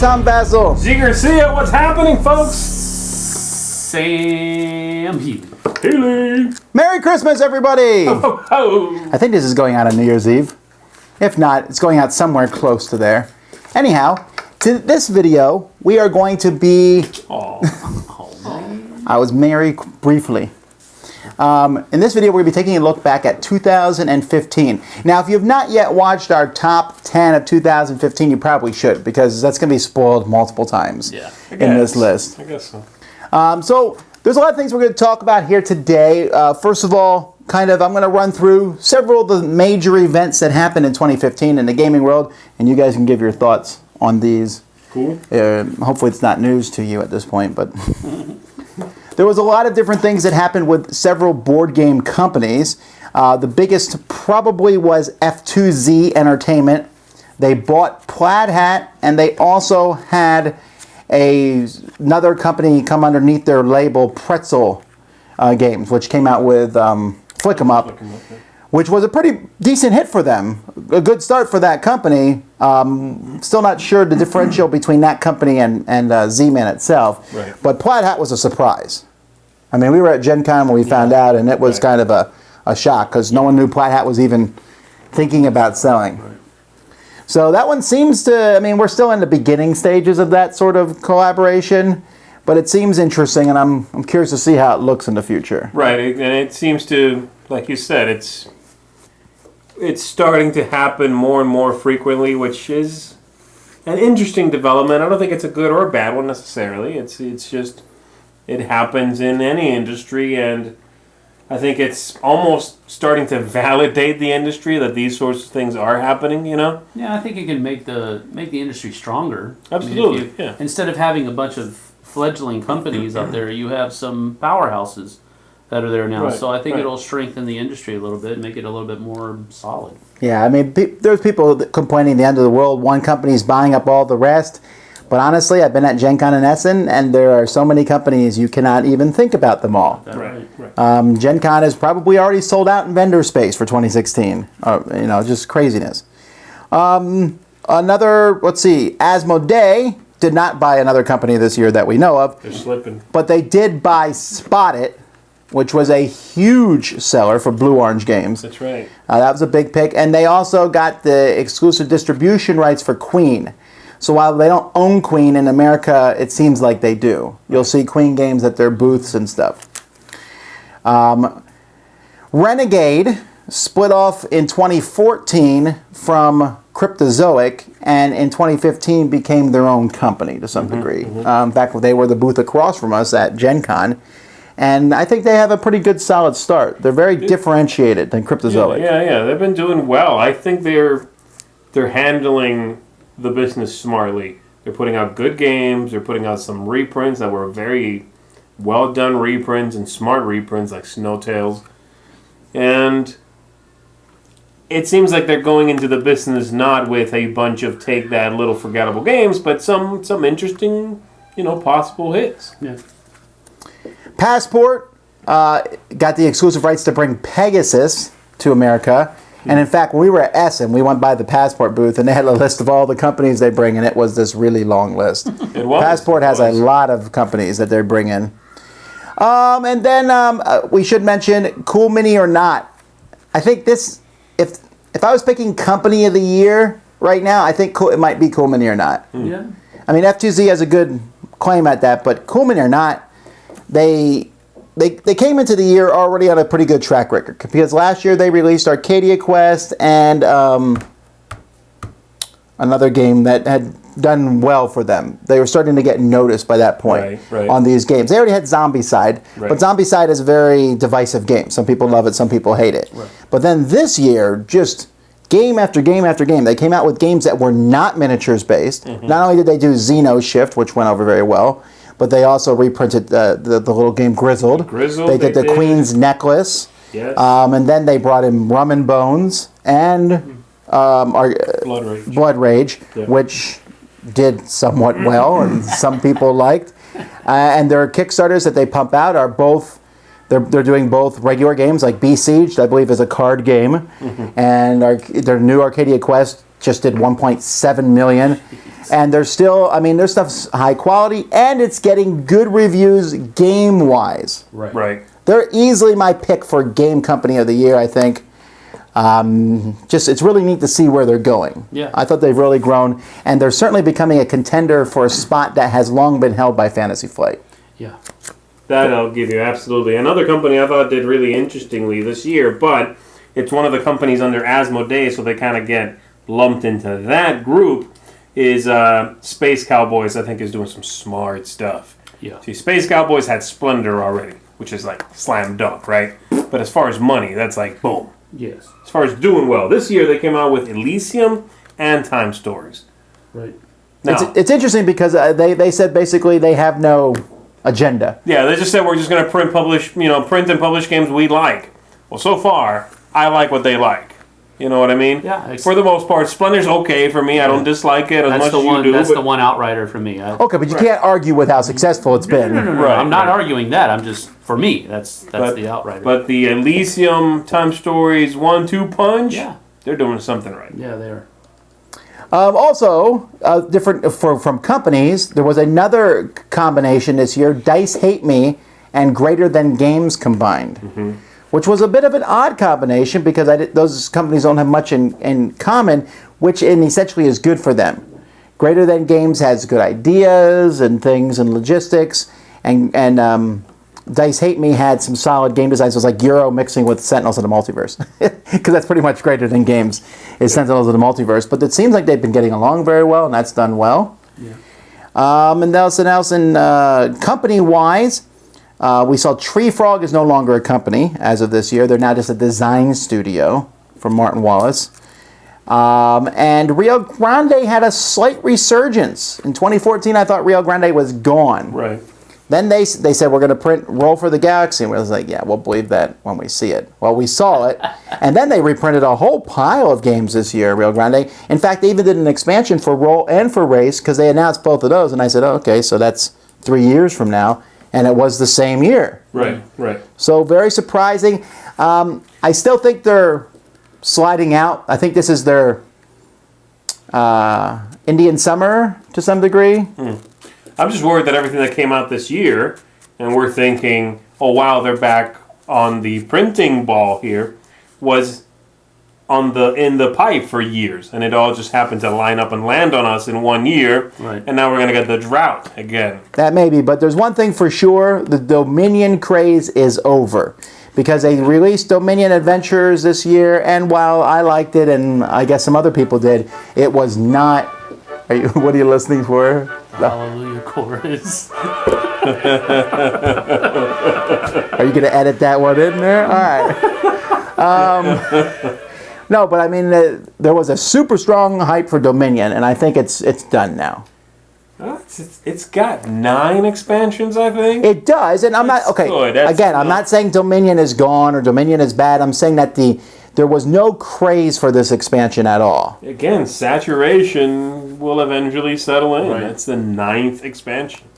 I'm Vasel. Zee Garcia, what's happening, folks? Sam Healey. Merry Christmas, everybody! Ho, ho. I think this is going out on New Year's Eve. If not, it's going out somewhere close to there. Anyhow, to this video, we are going to be... I was married briefly. In this video, we're going to be taking a look back at 2015. Now, if you have not yet watched our top 10 of 2015, you probably should, because that's going to be spoiled multiple times in this list. I guess so. So there's a lot of things we're going to talk about here today. First of all, I'm going to run through several of the major events that happened in 2015 in the gaming world, and you guys can give your thoughts on these. Cool. Hopefully it's not news to you at this point, but... There was a lot of different things that happened with several board game companies. The biggest probably was F2Z Entertainment. They bought Plaid Hat, and they also had another company come underneath their label, Pretzel Games, which came out with Flick 'em Up, which was a pretty decent hit for them. A good start for that company. Still not sure the differential between that company and Z-Man itself. Right. But Plaid Hat was a surprise. I mean, we were at Gen Con when we found out, and it was kind of a shock, because no one knew Plaid Hat was even thinking about selling. Right. So that one seems to, I mean, we're still in the beginning stages of that sort of collaboration, but it seems interesting, and I'm curious to see how it looks in the future. Right, and it seems to, like you said, it's starting to happen more and more frequently, which is an interesting development. I don't think it's a good or a bad one necessarily. It's just, it happens in any industry, and I think it's almost starting to validate the industry that these sorts of things are happening, you know? Yeah, I think it can make the industry stronger. Absolutely, I mean, yeah. Instead of having a bunch of fledgling companies out there, you have some powerhouses that are there now. Right, So I think right. it'll strengthen the industry a little bit and make it a little bit more solid. Yeah, I mean, there's people complaining the end of the world, one company's buying up all the rest. But honestly, I've been at Gen Con in Essen, and there are so many companies you cannot even think about them all. Right. Gen Con is probably already sold out in vendor space for 2016. Just craziness. Let's see, Asmodee did not buy another company this year that we know of. They're slipping. But they did buy Spot It, which was a huge seller for Blue Orange Games. That's right. That was a big pick. And they also got the exclusive distribution rights for Queen. So while they don't own Queen in America, it seems like they do. You'll see Queen games at their booths and stuff. Renegade split off in 2014 from Cryptozoic, and in 2015 became their own company to some degree. In fact, they were the booth across from us at Gen Con. And I think they have a pretty good solid start. They're very differentiated than Cryptozoic. Yeah. They've been doing well. I think they're handling the business smartly. They're putting out good games. They're putting out some reprints that were very well done reprints and smart reprints like Snowtails. And it seems like they're going into the business not with a bunch of take that little forgettable games, but some interesting, possible hits. Yeah. Passport got the exclusive rights to bring Pegasus to America. And in fact, when we were at Essen, we went by the Passport booth, and they had a list of all the companies they bring, and it was this really long list. It was. Passport has a lot of companies that they bring in. And then we should mention Cool Mini or Not. I think this, if I was picking Company of the Year right now, I think it might be Cool Mini or Not. Yeah. I mean, F2Z has a good claim at that, but Cool Mini or Not, they came into the year already on a pretty good track record, because last year they released Arcadia Quest and another game that had done well for them. They were starting to get noticed by that point on these games. They already had Zombicide, but Zombicide is a very divisive game. Some people love it, some people hate it. Right. But then this year, just game after game after game, they came out with games that were not miniatures based. Not only did they do Xeno Shift, which went over very well, but they also reprinted the little game Grizzled. They did the Queen's Necklace. Yes. And then they brought in Rum and Bones and Blood Rage, which did somewhat well and some people liked. And their Kickstarters that they pump out are both, they're doing both regular games like Besieged, I believe is a card game, and their new Arcadia Quest just did 1.7 million. And they're still, I mean, their stuff's high quality, and it's getting good reviews game-wise. Right. They're easily my pick for Game Company of the Year, I think. It's really neat to see where they're going. Yeah. I thought they've really grown, and they're certainly becoming a contender for a spot that has long been held by Fantasy Flight. Yeah. That I'll give you, absolutely. Another company I thought did really interestingly this year, but it's one of the companies under Asmodee, so they kind of get lumped into that group, is Space Cowboys, I think, is doing some smart stuff. Yeah. See, Space Cowboys had Splendor already, which is like slam dunk, right? But as far as money, that's like boom. Yes. As far as doing well, this year they came out with Elysium and Time Stories. Right. Now, It's interesting because they said basically they have no agenda. yeah, they just said we're just going to print and publish games we like. Well, so far, I like what they like. You know what I mean? Yeah. For the most part, Splendor's okay for me. I don't dislike it as much as you do. That's the one outrider for me. Okay, but you can't argue with how successful it's been. No. Right, I'm not right. arguing that. I'm just, for me, that's the outrider. But the Elysium, Time Stories, 1-2 punch, Yeah. they're doing something right. Yeah, they are. Also, different from companies, there was another combination this year, Dice Hate Me and Greater Than Games combined, which was a bit of an odd combination because those companies don't have much in common, which essentially is good for them. Greater Than Games has good ideas and things and logistics, and Dice Hate Me had some solid game design, so it was like Euro mixing with Sentinels of the Multiverse. Because that's pretty much Greater Than Games, is Sentinels of the Multiverse. But it seems like they've been getting along very well, and that's done well. Yeah. And Nelson, company-wise, we saw Tree Frog is no longer a company as of this year. They're now just a design studio from Martin Wallace. And Rio Grande had a slight resurgence. In 2014, I thought Rio Grande was gone. Right. Then they said, we're going to print Roll for the Galaxy. And we was like, yeah, we'll believe that when we see it. Well, we saw it. And then they reprinted a whole pile of games this year, Rio Grande. In fact, they even did an expansion for Roll and for Race because they announced both of those. And I said, oh, okay, so that's 3 years from now. And it was the same year. Right. So very surprising. I still think they're sliding out. I think this is their Indian Summer to some degree. I'm just worried that everything that came out this year, and we're thinking, oh wow, they're back on the printing ball here, was in the pipe for years, and it all just happened to line up and land on us in 1 year, Right. and now we're going to get the drought again. That may be, but there's one thing for sure, the Dominion craze is over. Because they released Dominion Adventures this year, and while I liked it, and I guess some other people did, it was not... what are you listening for? Hallelujah chorus. Are you going to edit that one in there? All right. No, but I mean, there was a super strong hype for Dominion, and I think it's done now. It's got 9 expansions, I think. It does, and I'm not... That's Okay, good. That's again, I'm good. not saying Dominion is gone or Dominion is bad. I'm saying that there was no craze for this expansion at all. Again, saturation will eventually settle in. Right. That's the 9th expansion.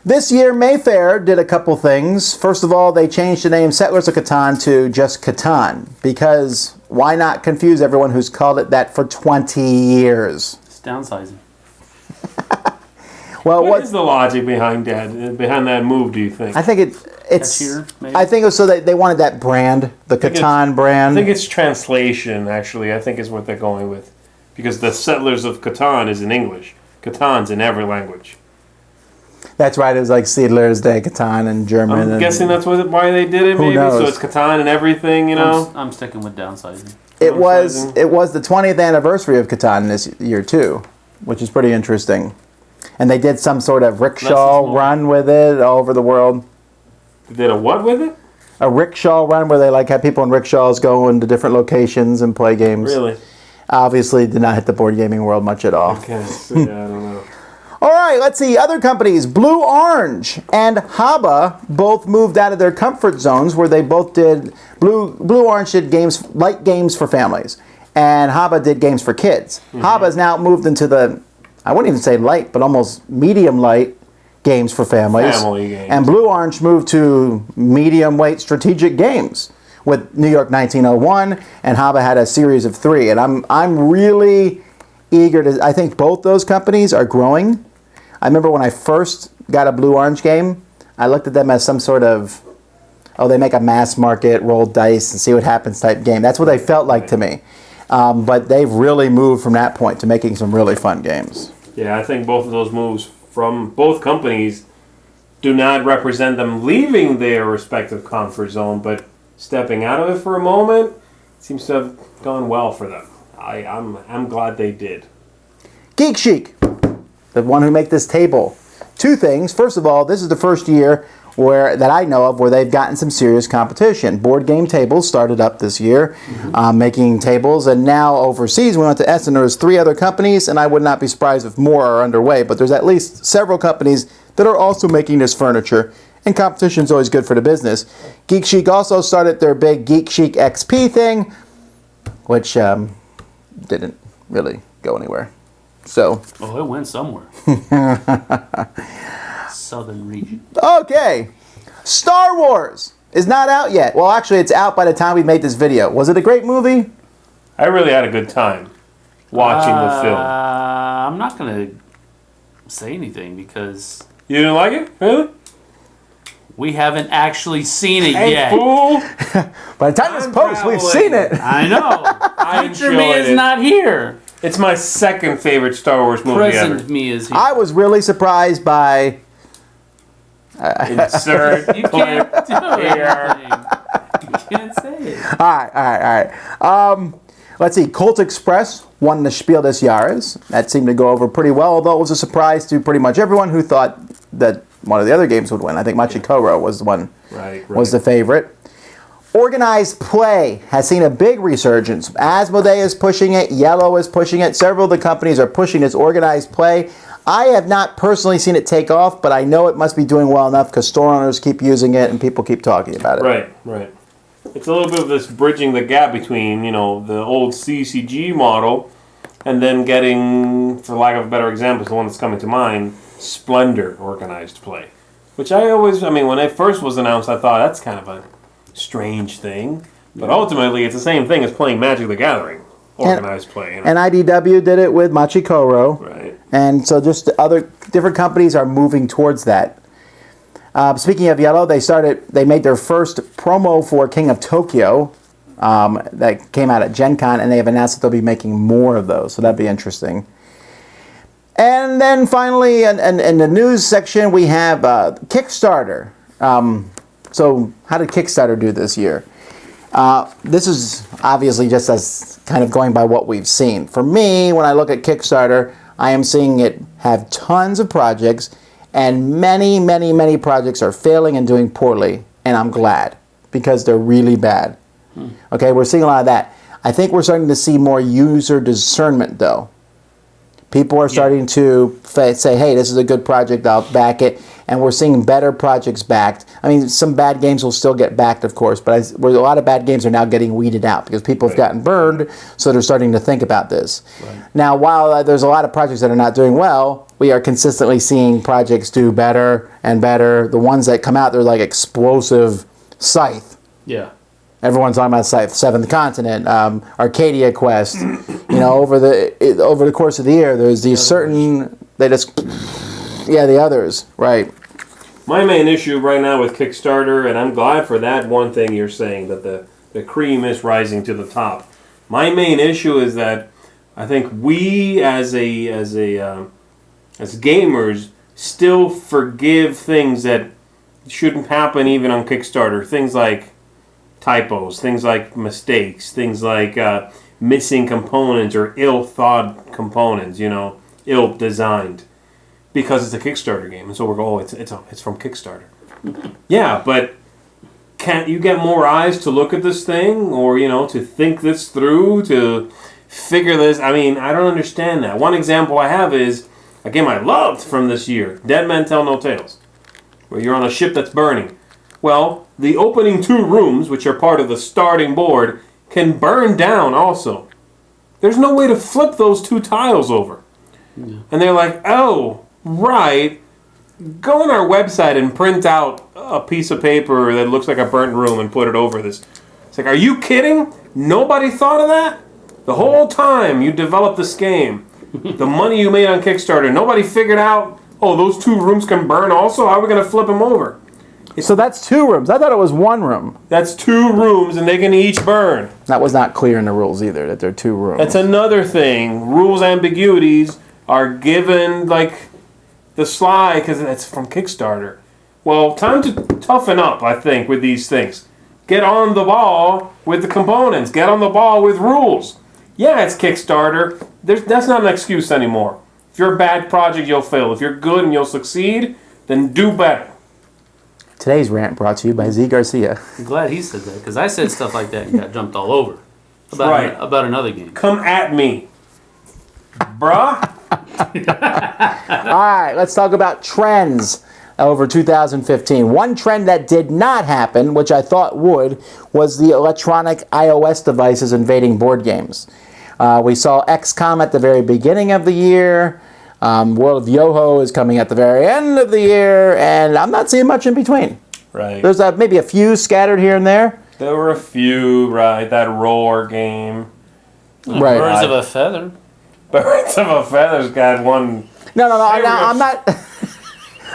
This year, Mayfair did a couple things. First of all, they changed the name Settlers of Catan to just Catan, because why not confuse everyone who's called it that for 20 years? It's downsizing. Well, What is the logic behind that move, do you think? I think it's... Cashier, maybe? I think it was so that they wanted that brand, the Catan I brand. think it's translation, actually. I think is what they're going with. Because the Settlers of Catan is in English. Catan's in every language. That's right, it was like Siedlers de Catan in German. I'm and guessing that's why they did it, Who maybe? knows? So it's Catan and everything, you know? I'm sticking with downsizing. It was the 20th anniversary of Catan this year, too, which is pretty interesting. And they did some sort of rickshaw small. run with it all over the world. They did a what with it? A rickshaw run where they had people in rickshaws go into different locations and play games. Really? Obviously did not hit the board gaming world much at all. Okay, so, yeah, I don't know. All right, let's see. Other companies, Blue Orange and Haba, both moved out of their comfort zones where they both did... Blue Orange did light games for families, and Haba did games for kids. Haba's now moved into the, I wouldn't even say light, but almost medium light games for families. Family games. And Blue Orange moved to medium weight strategic games, with New York 1901, and Haba had a series of 3. And I'm really eager to. I think both those companies are growing. I remember when I first got a Blue Orange game, I looked at them as some sort of, they make a mass market, roll dice and see what happens type game. That's what they felt like to me. But they've really moved from that point to making some really fun games. Yeah, I think both of those moves from both companies do not represent them leaving their respective comfort zone, but stepping out of it for a moment seems to have gone well for them. I'm glad they did. Geek Chic, the one who make this table. 2 things. First of all, this is the first year that I know of where they've gotten some serious competition. Board Game Tables started up this year, making tables, and now overseas we went to Essen. There's 3 other companies, and I would not be surprised if more are underway, but there's at least several companies that are also making this furniture, and competition is always good for the business. Geek Chic also started their big Geek Chic XP thing, which didn't really go anywhere. So. Oh, it went somewhere. Southern region. Okay. Star Wars is not out yet. Well, actually, it's out by the time we made this video. Was it a great movie? I really had a good time watching the film. I'm not going to say anything because... You didn't like it? Really? We haven't actually seen it Hey, yet. fool! By the time this posts, we've seen it. I know. Future me enjoyed is it. not here. It's my second favorite Star Wars movie Present ever. me is here. I was really surprised by... Insert You can't clip do it. here. You can't say it. All right. Let's see. Colt Express won the Spiel des Jahres. That seemed to go over pretty well, although it was a surprise to pretty much everyone who thought that one of the other games would win. I think Machikoro was the one, was the favorite. Organized Play has seen a big resurgence. Asmodee is pushing it. Yellow is pushing it. Several of the companies are pushing this Organized Play. I have not personally seen it take off, but I know it must be doing well enough because store owners keep using it and people keep talking about it. Right. It's a little bit of this bridging the gap between, the old CCG model and then getting, for lack of a better example, the one that's coming to mind, Splendor Organized Play. Which when it first was announced, I thought that's kind of a strange thing. But ultimately, it's the same thing as playing Magic the Gathering. Organized Play. And IDW did it with Machikoro. Right. And so just other different companies are moving towards that. Speaking of Yellow, they made their first promo for King of Tokyo that came out at Gen Con, and they have announced that they'll be making more of those. So that'd be interesting. And then finally, in the news section, we have Kickstarter. So how did Kickstarter do this year? This is obviously just as kind of going by what we've seen. For me, when I look at Kickstarter, I am seeing it have tons of projects, and many, many, many projects are failing and doing poorly, and I'm glad, because they're really bad. Okay, we're seeing a lot of that. I think we're starting to see more user discernment, though. People are starting to say, hey, this is a good project, I'll back it. And we're seeing better projects backed. I mean, some bad games will still get backed, of course, but a lot of bad games are now getting weeded out because people have gotten burned, so they're starting to think about this. Right. Now, while there's a lot of projects that are not doing well, we are consistently seeing projects do better and better. The ones that come out, they're like explosive. Scythe. Yeah. Everyone's talking about Scythe, Seventh Continent, Arcadia Quest. Over the course of the year, there's these certain the others, right? My main issue right now with Kickstarter, and I'm glad for that one thing you're saying, that the cream is rising to the top. My main issue is that I think we as gamers still forgive things that shouldn't happen even on Kickstarter. Things like typos, things like mistakes, things like missing components or ill-thought components, ill-designed. Because it's a Kickstarter game, and so we're going, it's from Kickstarter. Yeah, but can't you get more eyes to look at this thing, or to think this through, to figure this? I mean, I don't understand that. One example I have is a game I loved from this year, Dead Men Tell No Tales, where you're on a ship that's burning. Well, the opening 2 rooms, which are part of the starting board, can burn down also. There's no way to flip those 2 tiles over. Yeah. And they're like, oh, right, go on our website and print out a piece of paper that looks like a burnt room and put it over this. It's like, are you kidding? Nobody thought of that? The whole time you developed this game, the money you made on Kickstarter, nobody figured out, oh, those 2 rooms can burn also? How are we going to flip them over? So that's 2 rooms. I thought it was 1 room. That's 2 rooms, and they can each burn. That was not clear in the rules either, that they're 2 rooms. That's another thing. Rules ambiguities are given, like, the slide, because it's from Kickstarter. Well, time to toughen up, I think, with these things. Get on the ball with the components. Get on the ball with rules. Yeah, it's Kickstarter. That's not an excuse anymore. If you're a bad project, you'll fail. If you're good and you'll succeed, then do better. Today's rant brought to you by Zee Garcia. I'm glad he said that, because I said stuff like that and got jumped all over about another game. Come at me, bruh. All right, let's talk about trends over 2015. One trend that did not happen, which I thought would, was the electronic iOS devices invading board games. We saw XCOM at the very beginning of the year. World of Yoho is coming at the very end of the year, and I'm not seeing much in between. Right. There's maybe a few scattered here and there. There were a few, right? That Roar game. Right. Birds of a feather. Birds of a Feather's got one. No. I'm not.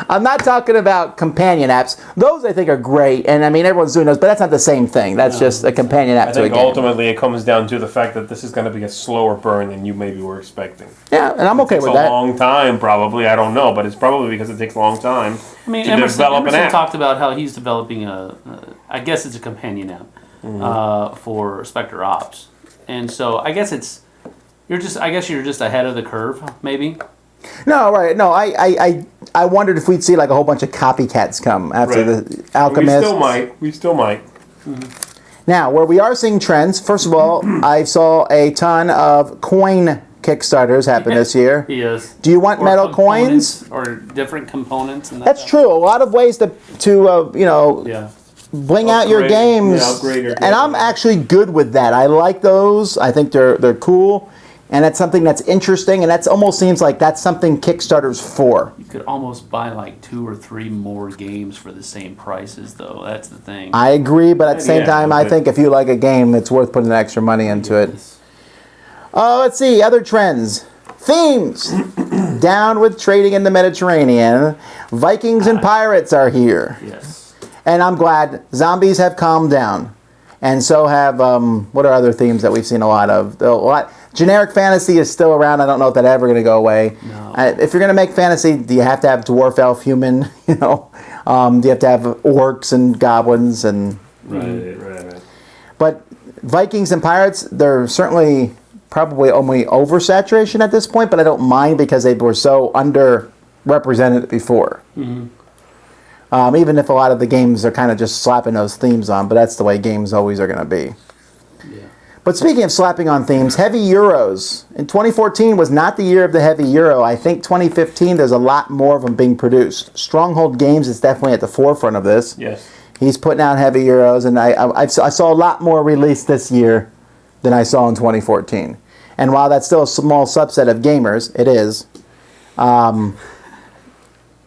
I'm not talking about companion apps. Those I think are great, and I mean everyone's doing those, but that's not the same thing. That's just a companion app I to a think game. ultimately it comes down to the fact that this is going to be a slower burn than you maybe were expecting. Yeah, and I'm okay It's with a that. long time, probably. I don't know, but it's probably because it takes a long time I mean, to Emerson develop an app. talked about how he's developing I guess it's a companion app for Spectre Ops, and so I guess you're just ahead of the curve, maybe. No, right. No, I wondered if we'd see like a whole bunch of copycats come after Right. the Alchemist. We still might. Now, where we are seeing trends, first of all, I saw a ton of coin Kickstarters happen this year. Yes. Do you want Or metal coins? components, or different components? And That's true. A lot of ways to Yeah. bling out your Upgrade- games. yeah, upgrade your And game. I'm actually good with that. I like those. I think they're cool. And that's something that's interesting, and that almost seems like that's something Kickstarter's for. You could almost buy like 2 or 3 more games for the same prices, though. That's the thing. I agree, but at the same Yeah, time, I but- think if you like a game, it's worth putting extra money into it. Let's see, other trends. Themes. Down with trading in the Mediterranean. Vikings and pirates are here. Yes. And I'm glad zombies have calmed down. And so have, what are other themes that we've seen a lot of? Generic fantasy is still around. I don't know if that's ever going to go away. No. If you're going to make fantasy, do you have to have dwarf, elf, human? Do you have to have orcs and goblins? And Right. But Vikings and pirates, they're certainly probably only oversaturation at this point, but I don't mind because they were so underrepresented before. Even if a lot of the games are kind of just slapping those themes on, but that's the way games always are going to be. Yeah. But speaking of slapping on themes, heavy Euros. In 2014 was not the year of the heavy Euro. I think 2015, there's a lot more of them being produced. Stronghold Games is definitely at the forefront of this. Yes. He's putting out heavy Euros, and I saw a lot more released this year than I saw in 2014. And while that's still a small subset of gamers, it is.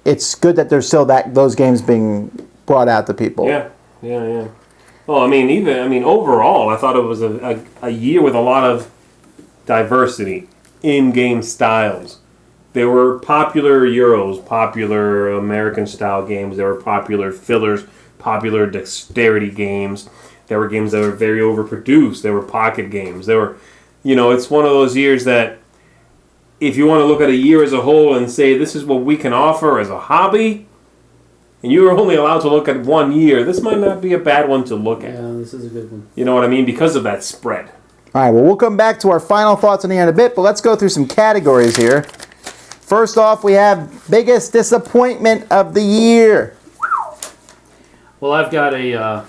It's good that there's still those games being brought out to people. Yeah. Well, overall, I thought it was a year with a lot of diversity in game styles. There were popular Euros, popular American-style games. There were popular fillers, popular dexterity games. There were games that were very overproduced. There were pocket games. There were, it's one of those years that if you want to look at a year as a whole and say this is what we can offer as a hobby, and you're only allowed to look at one year, this might not be a bad one to look at. Yeah, this is a good one. You know what I mean? Because of that spread. All right, well, we'll come back to our final thoughts on the end in a bit, but let's go through some categories here. First off, we have biggest disappointment of the year. Well, I've got a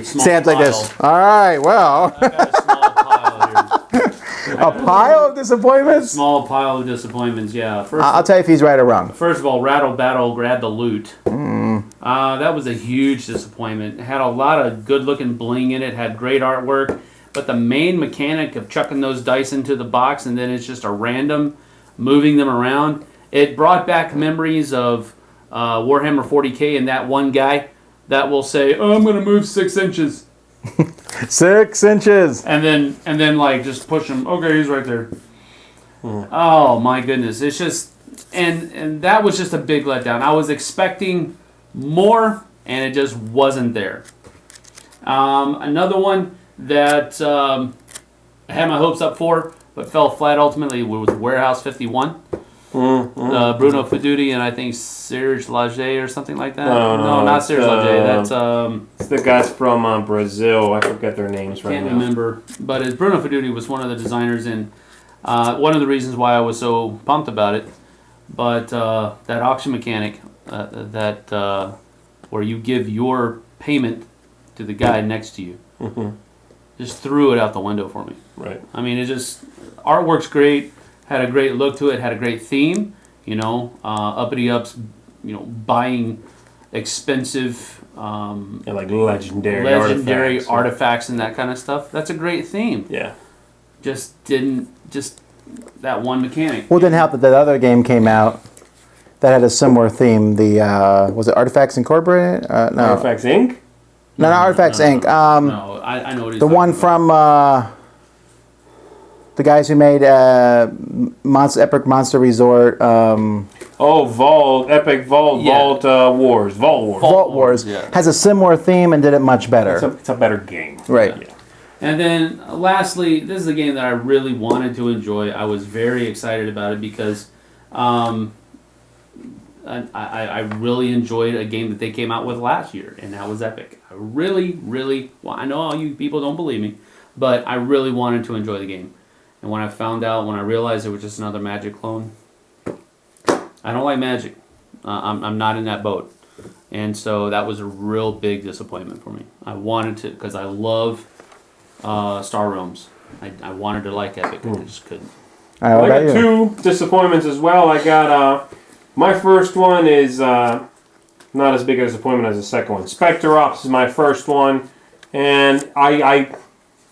small Sam's like this. All right, well, I've got a small pile here. a pile of disappointments? Small pile of disappointments, yeah. I'll tell you if he's right or wrong. First of all, Rattle Battle Grab the Loot. That was a huge disappointment. It had a lot of good-looking bling in it, had great artwork, but the main mechanic of chucking those dice into the box and then it's just a random moving them around, it brought back memories of Warhammer 40K and that one guy that will say, "Oh, I'm going to move 6 inches," 6 inches. and then like just push him. Okay, he's right there. Oh my goodness! It's just and that was just a big letdown. I was expecting more, and it just wasn't there. Another one that I had my hopes up for, but fell flat ultimately was Warehouse 51. Bruno Feduti and I think Serge Laget or something like that. No, not Serge Laget. That's it's the guys from Brazil. I forget their names right now. can't remember. But it's Bruno Feduti was one of the designers, and one of the reasons why I was so pumped about it. But that auction mechanic, where you give your payment to the guy next to you, just threw it out the window for me. Right. I mean, artwork's great. Had a great look to it. Had a great theme. Uppity ups. Buying expensive, And like legendary artifacts and that kind of stuff. That's a great theme. Yeah. Just that one mechanic. Well, it didn't help that that other game came out that had a similar theme. The was it Artifacts Incorporated? No, Artifacts Inc. no, not Artifacts Inc. No, I know what he's The talking one about. from the guys who made Epic Monster Resort, Epic Vault, Yeah. Vault Wars, Vault Wars. Vault Wars, yeah. has a similar theme and did it much better. It's a better game. Right. Yeah. And then lastly, this is a game that I really wanted to enjoy. I was very excited about it because I really enjoyed a game that they came out with last year, and that was Epic. I really, I know all you people don't believe me, but I really wanted to enjoy the game. And when I realized it was just another Magic clone, I don't like Magic. I'm not in that boat. And so that was a real big disappointment for me. I wanted to, because I love Star Realms. I wanted to like Epic, I just couldn't. All right, I what got about you? 2 disappointments as well. I got my first one is not as big a disappointment as the second one. Spectre Ops is my first one, and I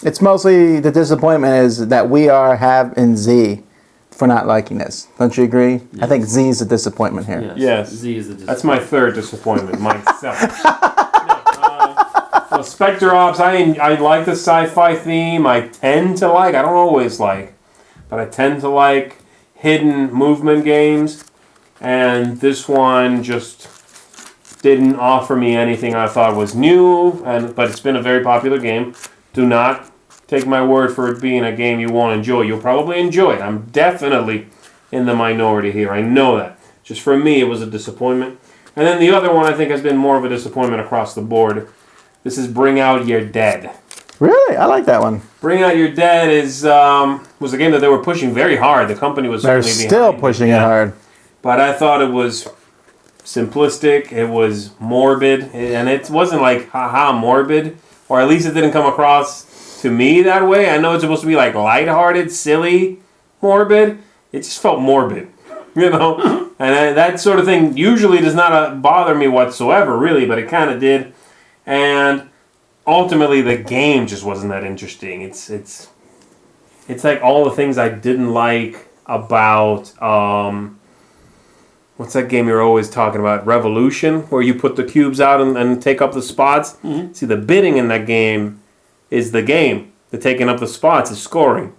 It's mostly the disappointment is that we have in Z for not liking this. Don't you agree? Yes. I think Z is the disappointment here. Yes. Z is the disappointment. that's my third disappointment myself. Well, Spectre Ops, I like the sci-fi theme. I don't always like, but I tend to like hidden movement games, and this one just didn't offer me anything I thought was new, but it's been a very popular game. Do not take my word for it being a game you won't enjoy. You'll probably enjoy it. I'm definitely in the minority here. I know that. Just for me, it was a disappointment. And then the other one I think has been more of a disappointment across the board. This is Bring Out Your Dead. Really? I like that one. Bring Out Your Dead was a game that they were pushing very hard. The company was They're certainly still behind pushing it hard. But I thought it was simplistic. It was morbid. And it wasn't like, haha, morbid. Or at least it didn't come across to me that way. I know it's supposed to be like lighthearted, silly, morbid. It just felt morbid, And that sort of thing usually does not bother me whatsoever, really, but it kind of did. And ultimately, the game just wasn't that interesting. It's like all the things I didn't like about what's that game you're always talking about? Revolution, where you put the cubes out and take up the spots. Mm-hmm. See, the bidding in that game is the game. The taking up the spots is scoring,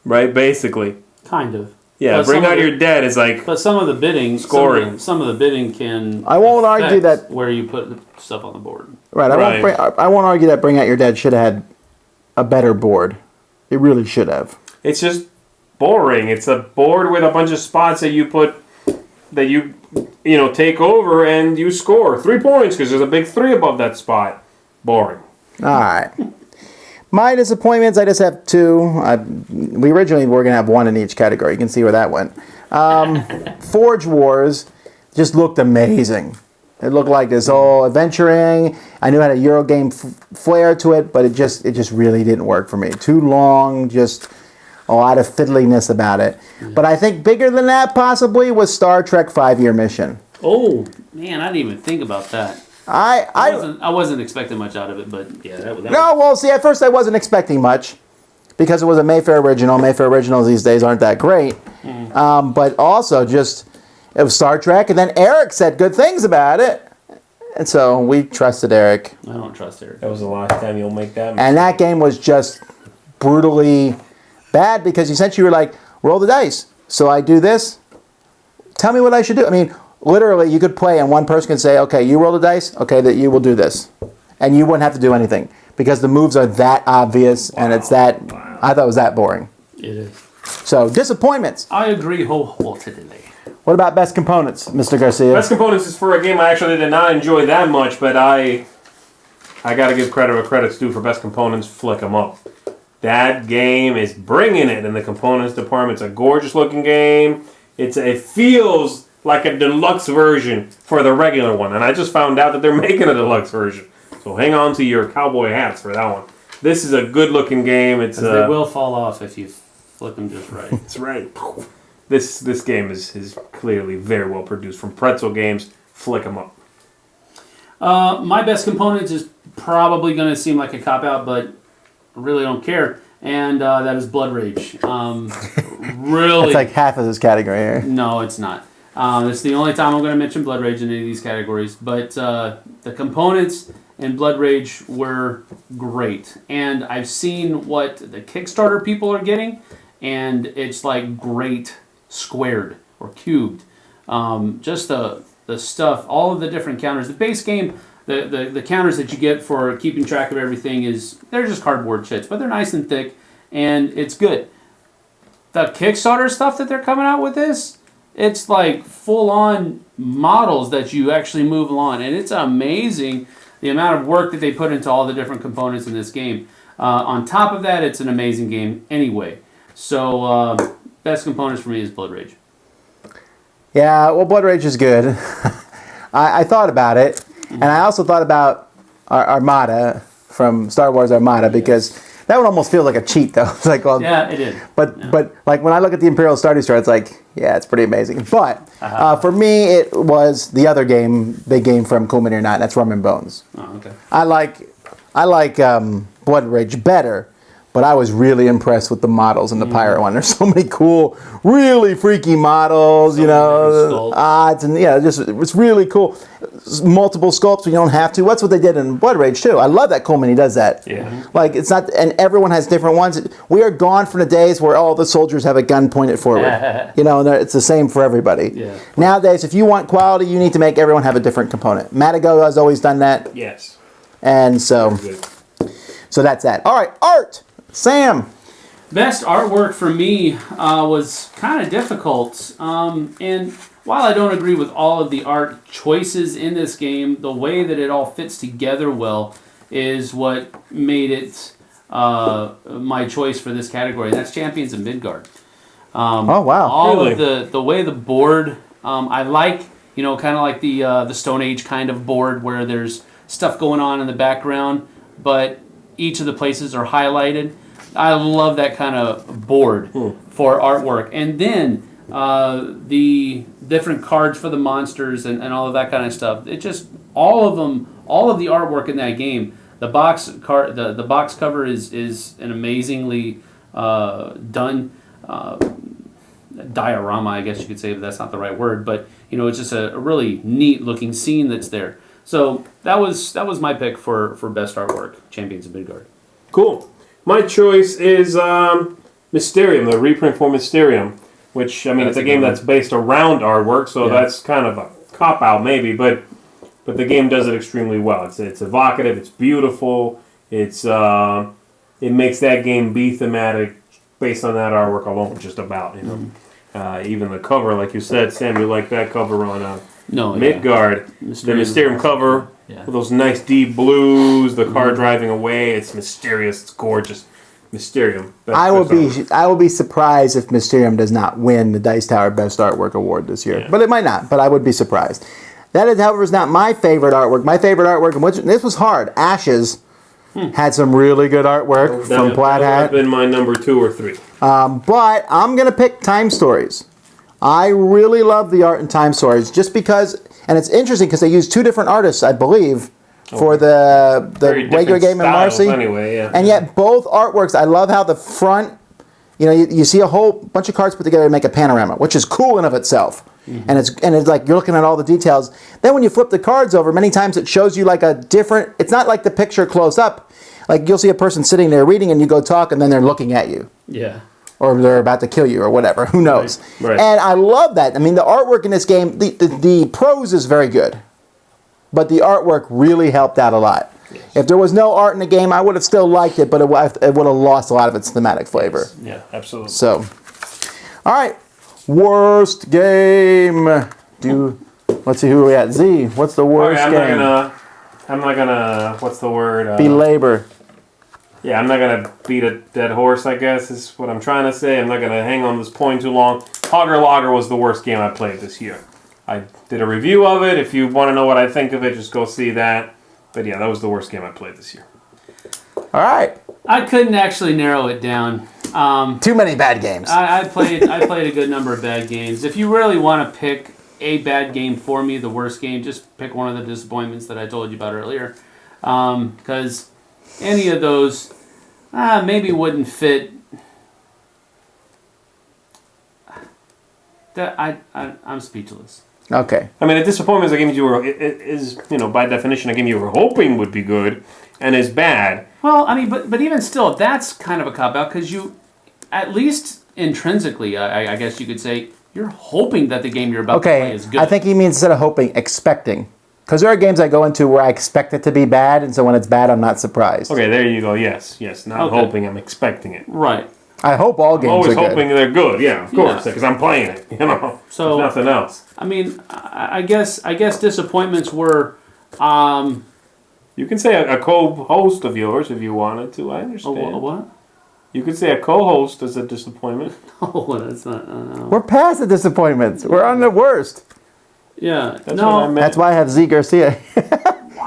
right? Basically. Kind of. Yeah, But Bring Out Your Dead is like But some of the bidding, scoring. Some of the bidding can. I won't argue affect that- where you put the stuff on the board. Right. I won't argue that Bring Out Your Dead should have had a better board. It really should have. It's just boring. It's a board with a bunch of spots that you put, that you take over and you score 3 points because there's a big 3 above that spot. Boring. All right. My disappointments, I just have 2. We originally were going to have 1 in each category. You can see where that went. Forge Wars just looked amazing. It looked like this whole adventuring. I knew it had a Eurogame flair to it, but it just really didn't work for me. Too long, just a lot of fiddliness about it. But I think bigger than that possibly was Star Trek 5-Year Mission. Oh man, I didn't even think about that. I wasn't expecting much out of it, but yeah, that No, well, see, at first I wasn't expecting much because it was a Mayfair original. Mayfair originals these days aren't that great. But also just, it was Star Trek, and then Eric said good things about it. And so we trusted Eric. I don't trust Eric. That was the last time you'll make that mistake. And that game was just brutally bad because essentially you were like, roll the dice. So I do this. Tell me what I should do. I mean, literally you could play and one person could say, okay, you roll the dice. Okay, that you will do this. And you wouldn't have to do anything because the moves are that obvious and it's that, I thought it was that boring. It is. So disappointments. I agree wholeheartedly. What about best components, Mr. Garcia? Best components is for a game I actually did not enjoy that much, but I got to give credit where credit's due for best components. Flick 'em up. That game is bringing it in the components department. It's a gorgeous looking game. It feels like a deluxe version for the regular one, and I just found out that they're making a deluxe version. So hang on to your cowboy hats for that one. This is a good looking game. It's they will fall off if you flip them just right. That's right. This game is clearly very well produced from Pretzel Games. Flick 'em up. My best components is probably going to seem like a cop-out, but I really don't care. And that is Blood Rage. Really. It's like half of this category here. No, it's not. It's the only time I'm going to mention Blood Rage in any of these categories. But the components in Blood Rage were great. And I've seen what the Kickstarter people are getting, and it's like great squared or cubed. Just the stuff, all of the different counters. The base game, the counters that you get for keeping track of everything they're just cardboard shits, but they're nice and thick, and it's good. The Kickstarter stuff that they're coming out with it's like full-on models that you actually move along, and it's amazing the amount of work that they put into all the different components in this game. On top of that, it's an amazing game anyway. So, best components for me is Blood Rage. Yeah, well, Blood Rage is good. I thought about it, and I also thought about Armada from Star Wars Armada because that would almost feel like a cheat, though. It's like, well, yeah, it did. But like when I look at the Imperial Star Destroyer, it's like, yeah, it's pretty amazing. But for me, it was the other game, big game from Cool Mini or Not. That's Rum and Bones. Oh, okay. I like Blood Rage better. But I was really impressed with the models in the Pirate one. There's so many cool, really freaky models, you know, odds, and it's really cool. Multiple sculpts when you don't have to. That's what they did in Blood Rage too. I love that Coleman does that. Yeah. Like it's not, and everyone has different ones. We are gone from the days where all the soldiers have a gun pointed forward. You know, and it's the same for everybody. Yeah. Nowadays, if you want quality, you need to make everyone have a different component. Matago has always done that. Yes. And so that's that. All right, art. Sam. Best artwork for me was kind of difficult. And while I don't agree with all of the art choices in this game, the way that it all fits together well is what made it my choice for this category. And that's Champions of Midgard. Oh, wow. All Really? of the way the board, I like, kind of like the Stone Age kind of board where there's stuff going on in the background, but each of the places are highlighted. I love that kind of board for artwork. And then the different cards for the monsters and all of that kind of stuff. It just, all of the artwork in that game. The box cover is an amazingly done diorama, I guess you could say, but that's not the right word. But it's just a really neat looking scene that's there. So that was my pick for best artwork, Champions of Midgard. Cool. My choice is Mysterium, the reprint for Mysterium, which, I mean, it's a game that's based around artwork, so that's kind of a cop-out maybe, but the game does it extremely well. It's evocative, it's beautiful, it makes that game be thematic based on that artwork alone, just about, even the cover, like you said, Sam, you like that cover on Midgard. The Mysterium cover. Yeah. With those nice deep blues, the car driving away, it's mysterious, it's gorgeous. Mysterium. I will be surprised if Mysterium does not win the Dice Tower Best Artwork Award this year. Yeah. But it might not, but I would be surprised. That is, however, is not my favorite artwork. My favorite artwork, and this was hard, Ashes had some really good artwork from Plaid Hat. That would have been my number 2 or 3. But I'm going to pick Time Stories. I really love the art in Time Stories just because, and it's interesting because they use 2 different artists, I believe, for the regular game in Marcy. Anyway, yeah. And yet both artworks, I love how the front, you see a whole bunch of cards put together to make a panorama, which is cool in of itself. and it's like you're looking at all the details. Then when you flip the cards over, many times it shows you like a different. It's not like the picture close up. Like you'll see a person sitting there reading, and you go talk, and then they're looking at you. Yeah. Or they're about to kill you, or whatever. Who knows? Right. And I love that. I mean, the artwork in this game, the prose is very good, but the artwork really helped out a lot. Yes. If there was no art in the game, I would have still liked it, but it would have lost a lot of its thematic flavor. Yes. Yeah, absolutely. So, all right, worst game. Let's see who we at. Z, what's the worst game? I'm not gonna. What's the word? Belabor. Yeah, I'm not going to beat a dead horse, I guess, is what I'm trying to say. I'm not going to hang on this point too long. Hogger Lager was the worst game I played this year. I did a review of it. If you want to know what I think of it, just go see that. But yeah, that was the worst game I played this year. All right. I couldn't actually narrow it down. Too many bad games. I played a good number of bad games. If you really want to pick a bad game for me, the worst game, just pick one of the disappointments that I told you about earlier. Because any of those maybe wouldn't fit. I'm speechless. Okay. I mean, a disappointment is a game is by definition a game you were hoping would be good and is bad. Well, I mean, but even still, that's kind of a cop-out because you, at least intrinsically, I guess you could say, you're hoping that the game you're about to play is good. I think he means instead of hoping, expecting. Because there are games I go into where I expect it to be bad, and so when it's bad, I'm not surprised. Okay, there you go. Yes. Not hoping, I'm expecting it. Right. I hope all games are good. I'm always hoping they're good, yeah, of course, because I'm playing it, So, there's nothing else. I mean, I guess disappointments were... You can say a co-host of yours if you wanted to, I understand. A what? You could say a co-host is a disappointment. Oh, that's not... We're past the disappointments. We're on the worst. Yeah, That's what I meant. That's why I have Zee Garcia.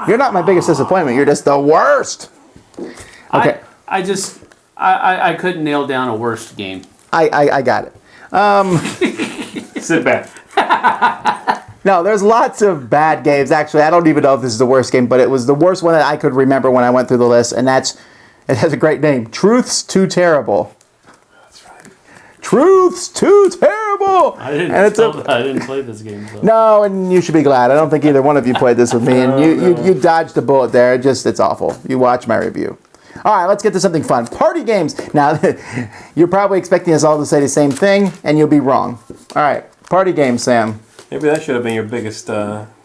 You're not my biggest disappointment. You're just the worst. Okay. I couldn't nail down a worst game. I got it. Sit back. No, there's lots of bad games. Actually, I don't even know if this is the worst game, but it was the worst one that I could remember when I went through the list, and it has a great name. Truth's Too Terrible. That's right. Truth's Too Terrible! I didn't play this game. So. No, and you should be glad. I don't think either one of you played this with me, and you dodged a bullet there. It's awful. You watch my review. All right, let's get to something fun. Party games. Now, you're probably expecting us all to say the same thing, and you'll be wrong. All right, party games, Sam. Maybe that should have been your biggest,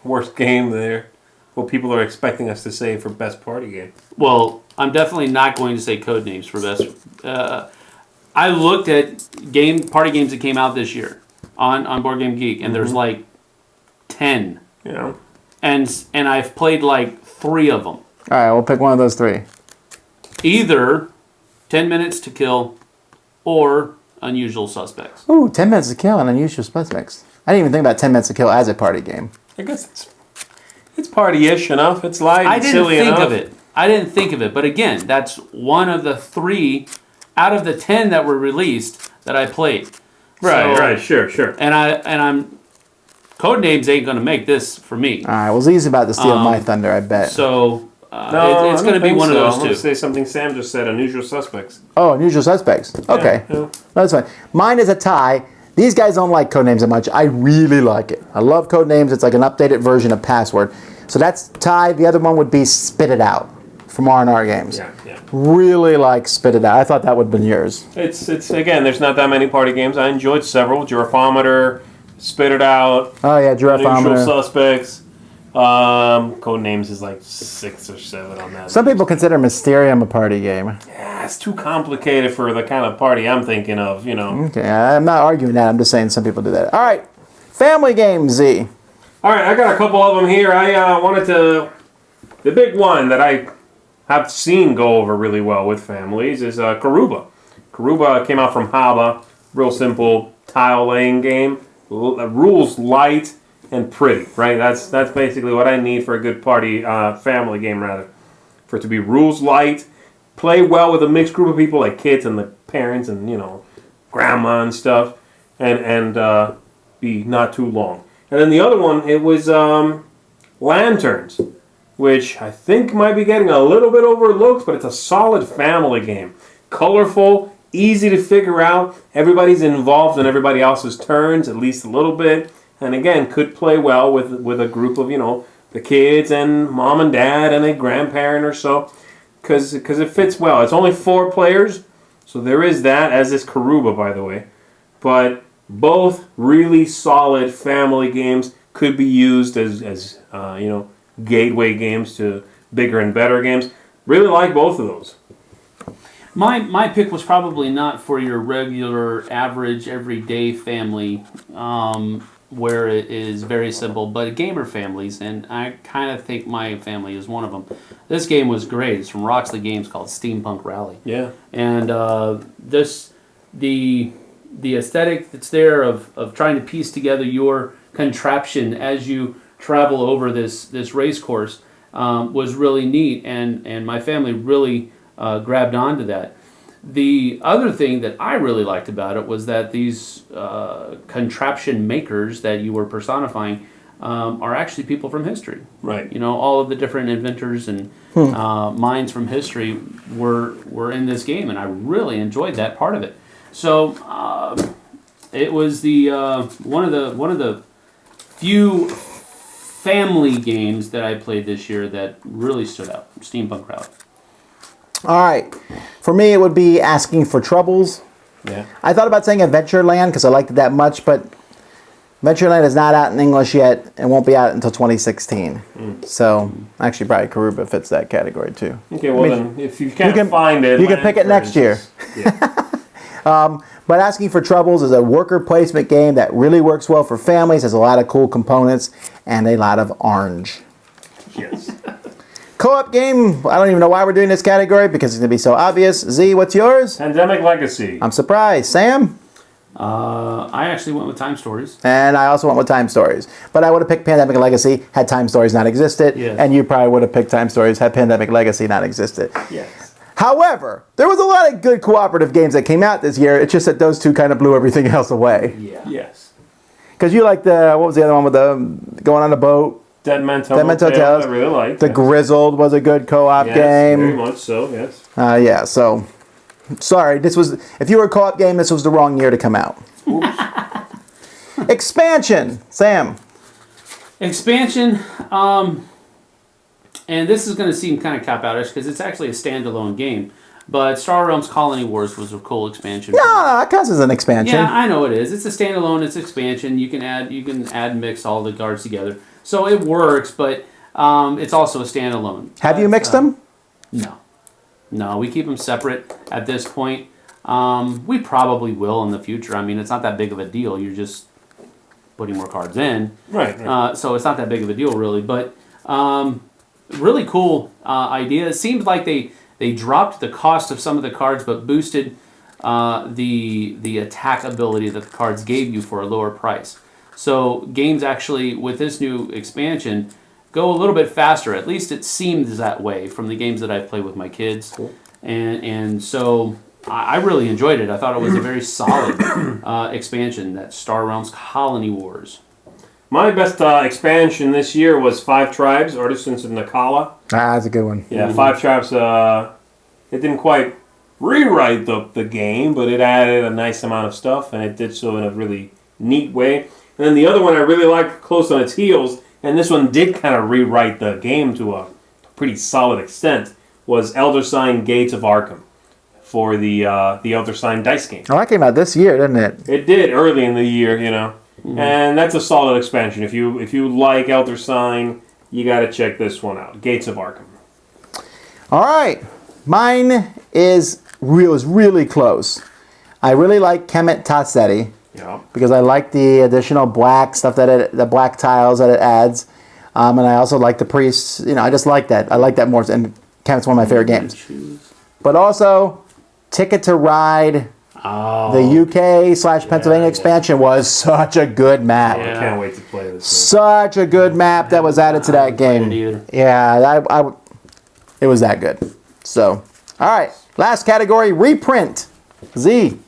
worst game there. What people are expecting us to say for best party game. Well, I'm definitely not going to say Codenames for best. I looked at party games that came out this year on Board Game Geek, and there's like 10. Yeah. And I've played like 3 of them. All right, we'll pick one of those 3. Either 10 Minutes to Kill or Unusual Suspects. Ooh, 10 Minutes to Kill and Unusual Suspects. I didn't even think about 10 Minutes to Kill as a party game. I guess it's party-ish enough. It's light and silly enough. I didn't think of it. But again, that's one of the 3 out of the 10 that were released that I played. Right, sure. And I'm Codenames ain't going to make this for me. All right, well, Zee's about to steal my thunder, I bet. So no, it's going to be one of those I'm 2. going to say something Sam just said, Unusual Suspects. Oh, Unusual Suspects. Okay. Yeah. That's fine. Mine is a tie. These guys don't like Codenames that much. I really like it. I love Codenames. It's like an updated version of Password. So that's tie. The other one would be Spit It Out from R&R Games. Yeah. Really like Spit It Out. I thought that would have been yours. It's again, there's not that many party games. I enjoyed several. Giraffometer, Spit It Out. Oh, yeah, Giraffometer. Unusual Suspects. Codenames is like 6 or 7 on that. Some people consider Mysterium a party game. Yeah, it's too complicated for the kind of party I'm thinking of, Okay, I'm not arguing that. I'm just saying some people do that. All right, family games, Z. All right, I got a couple of them here. I wanted to... The big one that I have seen go over really well with families is Karuba. Karuba came out from Haba. Real simple tile laying game. Rules light and pretty, right? That's basically what I need for a good party, family game rather. For it to be rules light, play well with a mixed group of people like kids and the parents and, grandma and stuff, and be not too long. And then the other one, it was Lanterns, which I think might be getting a little bit overlooked, but it's a solid family game. Colorful, easy to figure out. Everybody's involved in everybody else's turns, at least a little bit. and again could play well with a group of the kids and mom and dad and a grandparent or so, because it fits well. It's only 4 players, so there is that, as is Karuba, by the way. But both really solid family games could be used as gateway games to bigger and better games. Really like both of those. My pick was probably not for your regular, average, everyday family, where it is very simple, but gamer families, and I kind of think my family is one of them. This game was great. It's from Roxley Games, called Steampunk Rally. Yeah. And the aesthetic that's there of trying to piece together your contraption as you travel over this race course was really neat, and my family really grabbed onto that. The other thing that I really liked about it was that these contraption makers that you were personifying are actually people from history. Right. All of the different inventors and minds from history were in this game, and I really enjoyed that part of it. So it was the one of the few family games that I played this year that really stood out. Steampunk Rally. All right. For me, it would be Asking for Troubles. Yeah. I thought about saying Adventureland because I liked it that much, but Adventureland is not out in English yet and won't be out until 2016. So, actually, probably Karuba fits that category too. Okay, well then, if you can't find it, you can pick it next year. Yeah. But Asking for Troubles is a worker placement game that really works well for families, has a lot of cool components, and a lot of orange. Yes. Co-op game, I don't even know why we're doing this category because it's going to be so obvious. Z, what's yours? Pandemic Legacy. I'm surprised. Sam? I actually went with Time Stories. And I also went with Time Stories. But I would have picked Pandemic Legacy had Time Stories not existed. Yes. And you probably would have picked Time Stories had Pandemic Legacy not existed. Yes. However, there was a lot of good cooperative games that came out this year. It's just that those two kind of blew everything else away. Yeah. Yes. Because you like what was the other one with the going on the boat? Dead Men's Dead Men's Hotels. I really like. The Grizzled was a good co-op Yes, game. very much so, yes. Yeah, so sorry, if you were a co-op game, this was the wrong year to come out. Expansion, Sam. Expansion, and this is going to seem kind of cop-outish because it's actually a standalone game, but Star Realms Colony Wars was a cool expansion. No, that counts as an expansion. Yeah, I know it is. It's a standalone. It's expansion. You can add and mix all the cards together, so it works. But it's also a standalone. Have you mixed them? No, we keep them separate at this point. We probably will in the future. I mean, it's not that big of a deal. You're just putting more cards in, Right. so it's not that big of a deal, really. But really cool idea. It seemed like they dropped the cost of some of the cards, but boosted the attack ability that the cards gave you for a lower price. So games actually, with this new expansion, go a little bit faster. At least it seems that way from the games that I've played with my kids. Cool. And so I really enjoyed it. I thought it was a very solid expansion, that Star Realms Colony Wars. My best expansion this year was 5 Tribes, Artisans of Nakala. That's a good one. Yeah, 5 Tribes, it didn't quite rewrite the game, but it added a nice amount of stuff, and it did so in a really neat way. And then the other one I really liked, close on its heels, and this one did kind of rewrite the game to a pretty solid extent, was Elder Sign Gates of Arkham for the Elder Sign dice game. Oh, that came out this year, didn't it? It did early in the year, and that's a solid expansion. If you like Elder Sign, you got to check this one out. Gates of Arkham. All right, mine was really close. I really like Kemet Tassetti Yeah. because I like the additional black stuff the black tiles that it adds, and I also like the priests. I just like that. I like that more, and Kemet's one of my favorite games. But also, Ticket to Ride. The UK/Pennsylvania expansion was such a good map. I can't wait to play this. Such a good map that was added to that game. Yeah, it was that good. So, all right, last category, reprint. Z.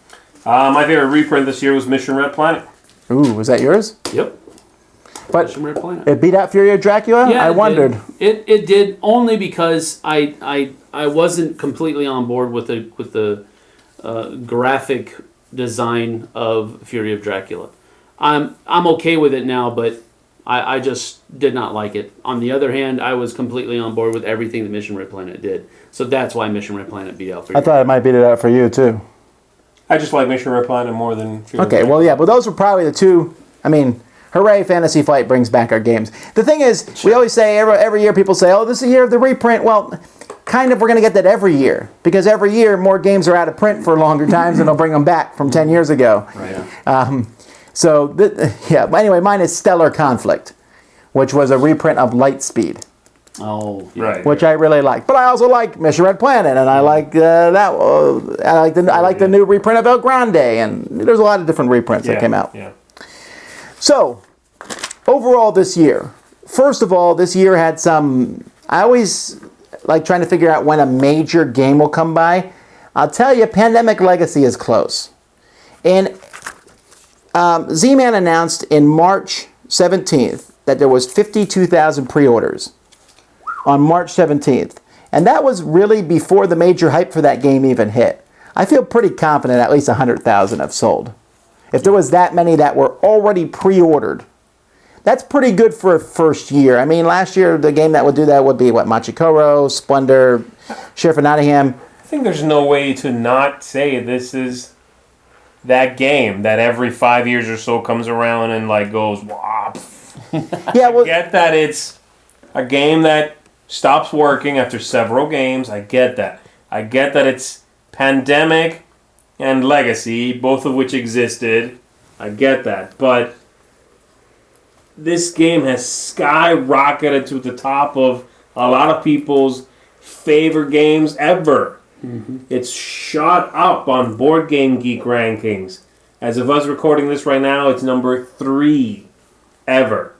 My favorite reprint this year was Mission Red Planet. Ooh, was that yours? Yep. But Mission Red Planet. it beat out Fury of Dracula? Yeah, I wondered. It did only because I wasn't completely on board with the graphic design of Fury of Dracula. I'm okay with it now, but I just did not like it. On the other hand, I was completely on board with everything that Mission Red Planet did. So that's why Mission Red Planet beat out for you. I thought it might beat it out for you, too. I just like Mission Red Planet more than Fear Okay, Red well, yeah, but those were probably the two. I mean, hooray, Fantasy Flight brings back our games. The thing is, we always say, every year people say, oh, this is the year of the reprint. Well, kind of, we're going to get that every year. Because every year, more games are out of print for longer times, and they'll bring them back from 10 years ago. Right. But anyway, mine is Stellar Conflict, which was a reprint of Lightspeed, Oh, yeah. Right. which I really like. But I also like Mission Red Planet, and I like I like the new reprint of El Grande, and there's a lot of different reprints that came out. Yeah. So, overall this year, first of all, this year had some, I always like trying to figure out when a major game will come by. I'll tell you, Pandemic Legacy is close. And Z-Man announced in March 17th that there was 52,000 pre-orders on March 17th. And that was really before the major hype for that game even hit. I feel pretty confident at least 100,000 have sold. If there was that many that were already pre-ordered, that's pretty good for a first year. I mean, last year the game that would do that would be, Machikoro, Splendor, Sheriff of Nottingham. I think there's no way to not say this is that game that every 5 years or so comes around and goes, wow. Yeah, well, I get that it's a game that stops working after several games. I get that. I get that it's Pandemic and Legacy, both of which existed. I get that. But this game has skyrocketed to the top of a lot of people's favorite games ever. Mm-hmm. It's shot up on Board Game Geek rankings. As of us recording this right now, it's number 3 ever.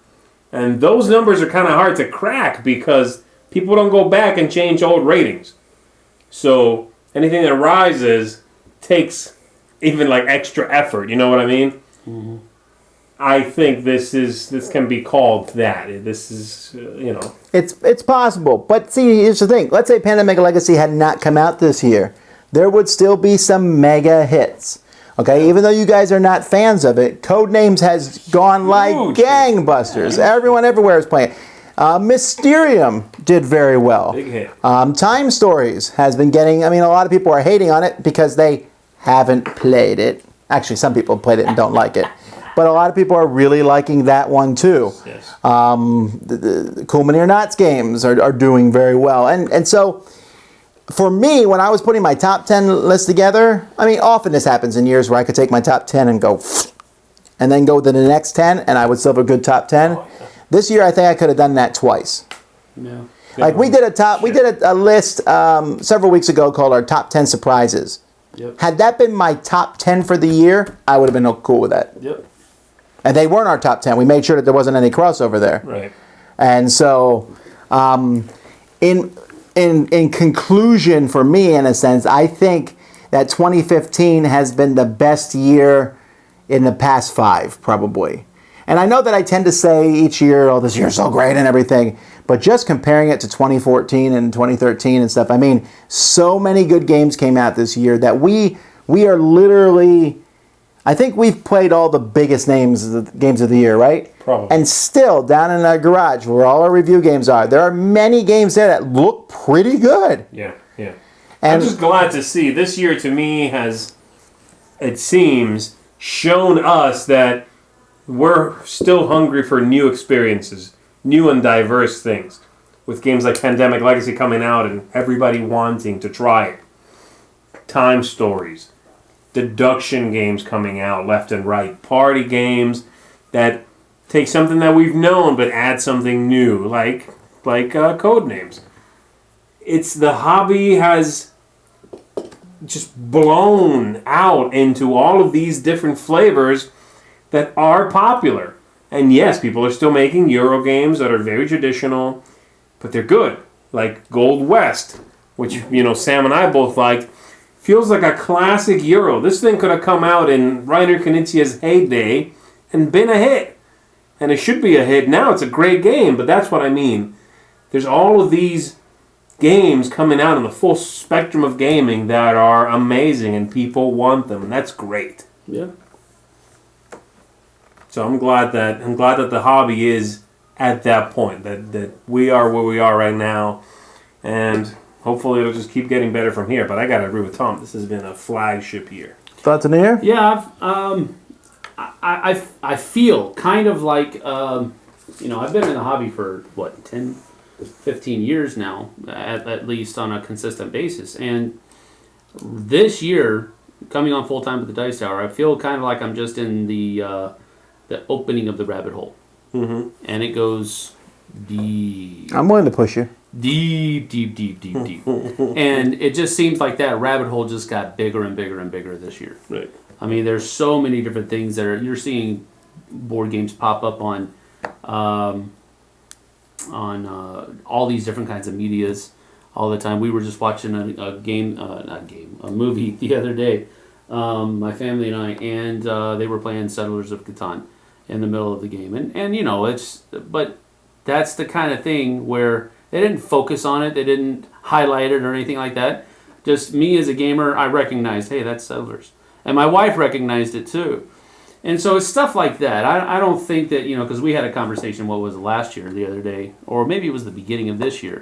And those numbers are kind of hard to crack because people don't go back and change old ratings. So anything that rises takes even extra effort. You know what I mean? Mm-hmm. I think this can be called that. This is, It's possible. But see, here's the thing. Let's say Pandemic Legacy had not come out this year. There would still be some mega hits. Okay, even though you guys are not fans of it, Codenames has gone like gangbusters. Everyone everywhere is playing. Mysterium did very well. Big hit. Time Stories has been getting, a lot of people are hating on it because they haven't played it. Actually, some people played it and don't like it. But a lot of people are really liking that one too. Yes. The Cool Mini or Knots games are doing very well. And so, for me, when I was putting my top 10 list together, often this happens in years where I could take my top 10 and go, and then go to the next 10, and I would still have a good top 10. Oh, yeah. This year, I think I could have done that twice. Yeah. We did a list several weeks ago called our top 10 surprises. Yep. Had that been my top 10 for the year, I would have been cool with that. Yep. And they weren't our top 10. We made sure that there wasn't any crossover there. Right. And so, in conclusion, for me, in a sense, I think that 2015 has been the best year in the past 5, probably. And I know that I tend to say each year, oh, this year's so great and everything. But just comparing it to 2014 and 2013 and stuff, so many good games came out this year that we are literally, I think we've played all the biggest games of the year, right? Probably. And still, down in our garage, where all our review games are, there are many games there that look pretty good. Yeah. And And I'm just glad to see this year to me has, it seems, shown us that we're still hungry for new experiences, new and diverse things. With games like Pandemic Legacy coming out and everybody wanting to try it. Time Stories. Deduction games coming out left and right. Party games that take something that we've known but add something new, like Codenames. It's the hobby has just blown out into all of these different flavors that are popular. And yes, people are still making Euro games that are very traditional, but they're good. Like Gold West, which Sam and I both liked. Feels like a classic Euro. This thing could have come out in Reiner Knizia's heyday and been a hit. And it should be a hit. Now it's a great game, but that's what I mean. There's all of these games coming out in the full spectrum of gaming that are amazing and people want them, and that's great. Yeah. So I'm glad that the hobby is at that point, that we are where we are right now, and hopefully it'll just keep getting better from here. But I gotta agree with Tom. This has been a flagship year. Thoughts in the air? Yeah, I feel kind of like, I've been in the hobby for, 10, 15 years now, at least on a consistent basis. And this year, coming on full-time with the Dice Tower, I feel kind of like I'm just in the opening of the rabbit hole. Mm-hmm. And it goes deep. I'm willing to push you. Deep. And it just seems like that rabbit hole just got bigger and bigger and bigger this year. Right. I mean, there's so many different things that you're seeing board games pop up on all these different kinds of medias all the time. We were just watching a movie the other day, my family and I, and they were playing Settlers of Catan in the middle of the game. And but that's the kind of thing where they didn't focus on it, they didn't highlight it or anything like that. Just me as a gamer, I recognized, hey, that's Settlers. And my wife recognized it too. And so it's stuff like that. I don't think that, because we had a conversation, what was it, last year, the other day, or maybe it was the beginning of this year,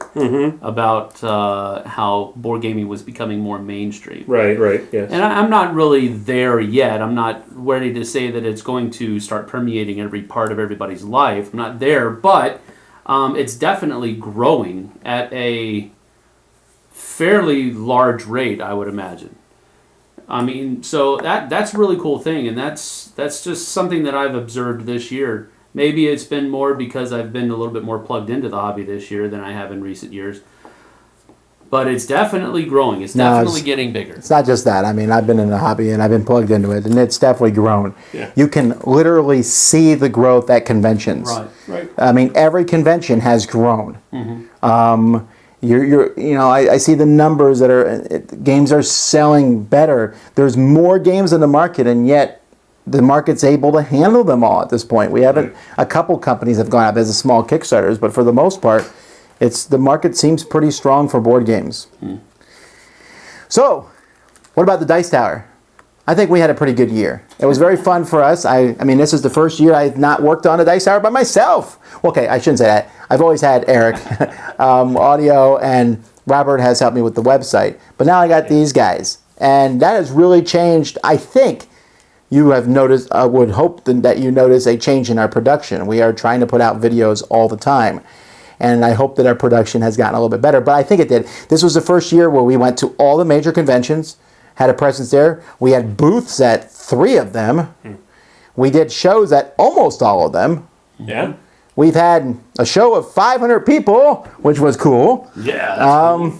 about how board gaming was becoming more mainstream. Right, yes. And I'm not really there yet. I'm not ready to say that it's going to start permeating every part of everybody's life. I'm not there, but it's definitely growing at a fairly large rate, I would imagine. I mean, so that's a really cool thing, and that's just something that I've observed this year. Maybe it's been more because I've been a little bit more plugged into the hobby this year than I have in recent years. But it's definitely growing. It's definitely getting bigger. It's not just that. I mean, I've been in the hobby and I've been plugged into it, and it's definitely grown. Yeah. You can literally see the growth at conventions. Right. I mean, every convention has grown. Mm-hmm. I see the numbers that games are selling better. There's more games in the market, and yet the market's able to handle them all at this point. We haven't. A couple companies have gone out as a small Kickstarters, but for the most part, the market seems pretty strong for board games. So, what about the Dice Tower? I think we had a pretty good year. It was very fun for us. I mean, this is the first year I've not worked on a Dice Tower by myself. Okay, I shouldn't say that. I've always had Eric, audio, and Robert has helped me with the website. But now I got these guys. And that has really changed. I think you have noticed, I would hope that you notice a change in our production. We are trying to put out videos all the time. And I hope that our production has gotten a little bit better. But I think it did. This was the first year where we went to all the major conventions, had a presence there. We had booths at 3 of them. We did shows at almost all of them. Yeah. We've had a show of 500 people, which was cool. Yeah.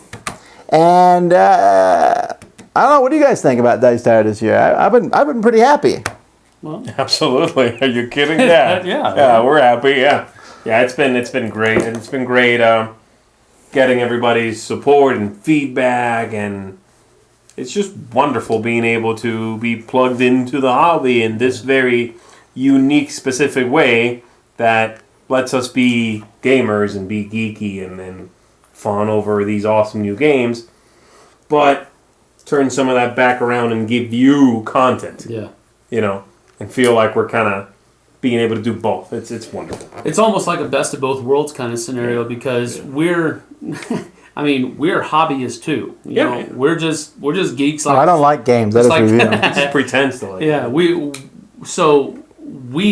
And I don't know. What do you guys think about Dice Tower this year? I've been pretty happy. Well, absolutely. Are you kidding? Yeah. Yeah, we're happy. Yeah. It's been great. And it's been great getting everybody's support and feedback, and it's just wonderful being able to be plugged into the hobby in this very unique, specific way that lets us be gamers and be geeky and fawn over these awesome new games, but turn some of that back around and give you content. Yeah. And feel like we're kind of being able to do both. It's wonderful. It's almost like a best of both worlds kind of scenario because we're we're hobbyists too. You know, we're just geeks. Like, I don't like games. That is like, review. Just pretends to like. Yeah, we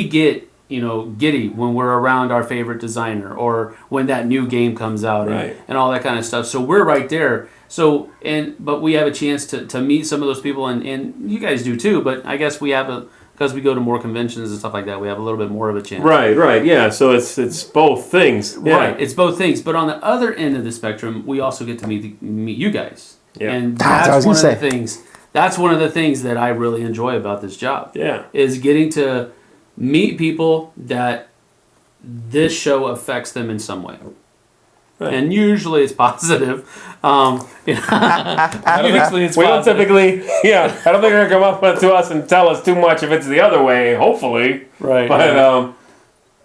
get giddy when we're around our favorite designer or when that new game comes out and all that kind of stuff. So we're right there. So but we have a chance to meet some of those people and you guys do too. But I guess we have because we go to more conventions and stuff like that, we have a little bit more of a chance. Right, yeah. So it's both things. Yeah. Right, it's both things. But on the other end of the spectrum, we also get to meet you guys. Yeah. And that's one of the things. That's one of the things that I really enjoy about this job. Yeah. Is getting to meet people that this show affects them in some way. Right. And usually it's positive. Usually it's we positive. don't typically, I don't think they're going to come up to us and tell us too much if it's the other way, hopefully. Right.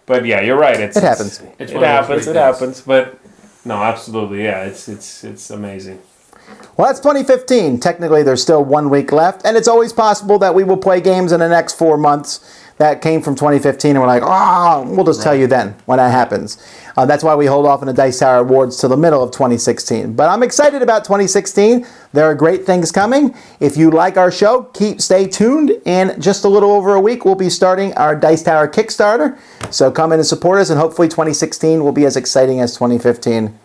But yeah, you're right. It happens. It happens. But no, absolutely, yeah. It's amazing. Well, that's 2015. Technically, there's still 1 week left, and it's always possible that we will play games in the next 4 months that came from 2015, and we're like, we'll just tell you then when that happens. That's why we hold off on the Dice Tower Awards till the middle of 2016. But I'm excited about 2016. There are great things coming. If you like our show, stay tuned. In just a little over a week, we'll be starting our Dice Tower Kickstarter. So come in and support us, and hopefully 2016 will be as exciting as 2015.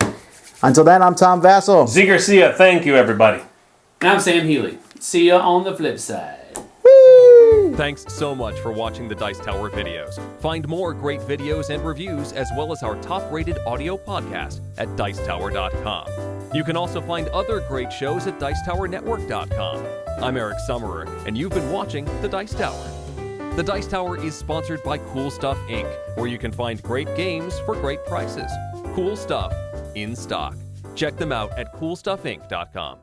Until then, I'm Tom Vasel. Zee Garcia, thank you, everybody. And I'm Sam Healey. See ya on the flip side. Thanks so much for watching the Dice Tower videos. Find more great videos and reviews, as well as our top-rated audio podcast at Dicetower.com. You can also find other great shows at Dicetowernetwork.com. I'm Eric Summerer, and you've been watching The Dice Tower. The Dice Tower is sponsored by Cool Stuff Inc., where you can find great games for great prices. Cool stuff in stock. Check them out at CoolStuffInc.com.